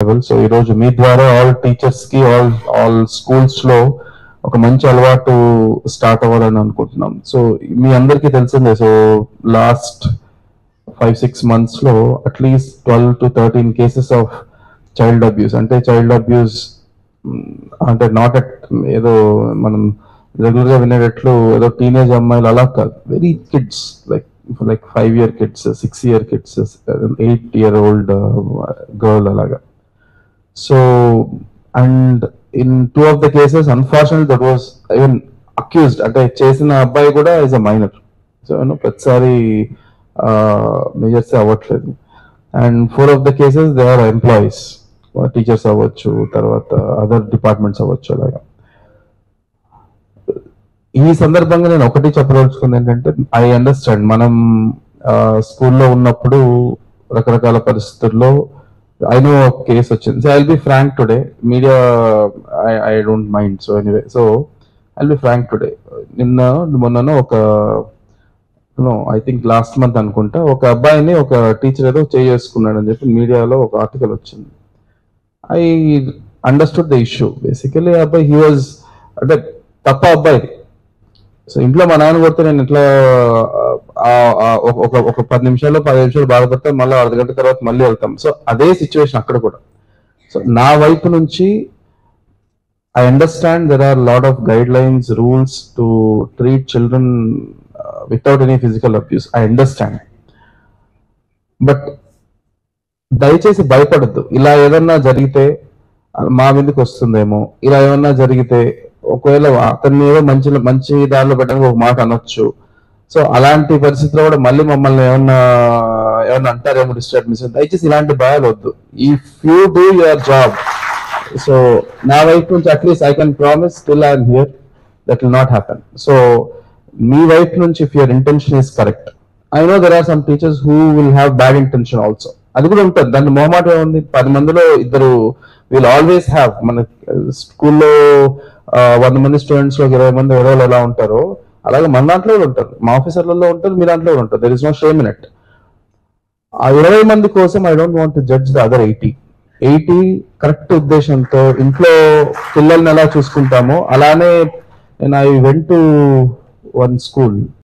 Level. So ఈ రోజు మీ ద్వారా ఆల్ టీచర్స్ కి ఆల్ స్కూల్స్ లో ఒక మంచి అలవాటు స్టార్ట్ అవ్వాలని అనుకుంటున్నాం. సో మీ అందరికీ తెలిసిందే, సో లాస్ట్ 5-6 months లో at least 12 to 13 cases of child abuse. అంటే చైల్డ్ అబ్యూస్ అంటే నాట్ అట్ ఏదో మనం రెగ్యులర్ గా వినేటట్లు ఏదో టీనేజ్ అమ్మాయిలు అలా కాదు, very kids, like 5-year kids, 6-year kids, 8-year-old girl అలాగా. So and in 2 of the cases unfortunately that was even accused, అంటే చేసిన అబ్బాయి కూడా ఈజ్ అ మైనర్. సో ప్రతిసారి మెజర్స్ అవ్వట్లేదు. And 4 of the cases they are employees, teachers అవ్వచ్చు, తర్వాత other departments అవ్వచ్చు అలాగా. ఈ సందర్భంగా నేను ఒకటి చెప్పదలుచుకుంది ఏంటంటే, ఐ అండర్స్టాండ్ మనం స్కూల్లో ఉన్నప్పుడు రకరకాల పరిస్థితుల్లో ఐ నో కేసు వచ్చింది. So I will be frank today, media I don't mind. So anyway, so I will be frank today. మొన్న ఒక ఐ థింక్ లాస్ట్ మంత్ అనుకుంటా, ఒక అబ్బాయిని ఒక టీచర్ ఏదో చేసుకున్నాడు అని చెప్పి మీడియాలో ఒక ఆర్టికల్ వచ్చింది. I understood the issue. Basically అబ్బాయి హీ వాజ్, అంటే తప్ప అబ్బాయి. సో ఇంట్లో మా నాన్న కొడితే నేను ఇట్లా ఒక 10 నిమిషాలు 15 నిమిషాలు బాధపడితే మళ్ళీ అర్ధగంట తర్వాత మళ్ళీ వెళ్తాం. సో అదే సిచ్యువేషన్ అక్కడ కూడా. సో నా వైపు నుంచి I understand there are lot of guidelines, rules to treat children without any physical abuse. I understand, but దయచేసి భయపడద్దు. ఇలా ఏదన్నా జరిగితే మా మీదకి వస్తుందేమో, ఇలా ఏమన్నా జరిగితే ఒకవేళ అతన్ని ఏదో మంచి దారిలో పెట్టడానికి ఒక మాట అనొచ్చు. సో అలాంటి పరిస్థితిలో కూడా మళ్ళీ మమ్మల్ని ఏమన్నా అంటారేమో, డిస్టర్బ్ మిస్. దయచేసి ఇలాంటి భయాలు వద్దు. If you do your job, so నా వైపు నుంచి at least I can promise still I'm here, that will not happen. So మీ వైపు నుంచి if your intention is correct, I know there are some teachers who will have bad intention also. అది కూడా ఉంటుంది, దాన్ని మొహమాట ఏముంది. 10 మందిలో 2 విల్ ఆల్వేస్ హ్యావ్. మన స్కూల్లో 100 మంది స్టూడెంట్స్ లో 20 మంది ఎవరో ఎలా ఉంటారో, అలాగే మన దాంట్లో కూడా ఉంటారు, మా ఆఫీసర్లలో ఉంటారు, మీ దాంట్లో కూడా ఉంటారు. There is no shame in it. ఆ 20 మంది కోసం I don't want to judge the other 80 correct ఉద్దేశంతో ఇంట్లో పిల్లల్ని ఎలా చూసుకుంటామో అలానే. నేను I went to one school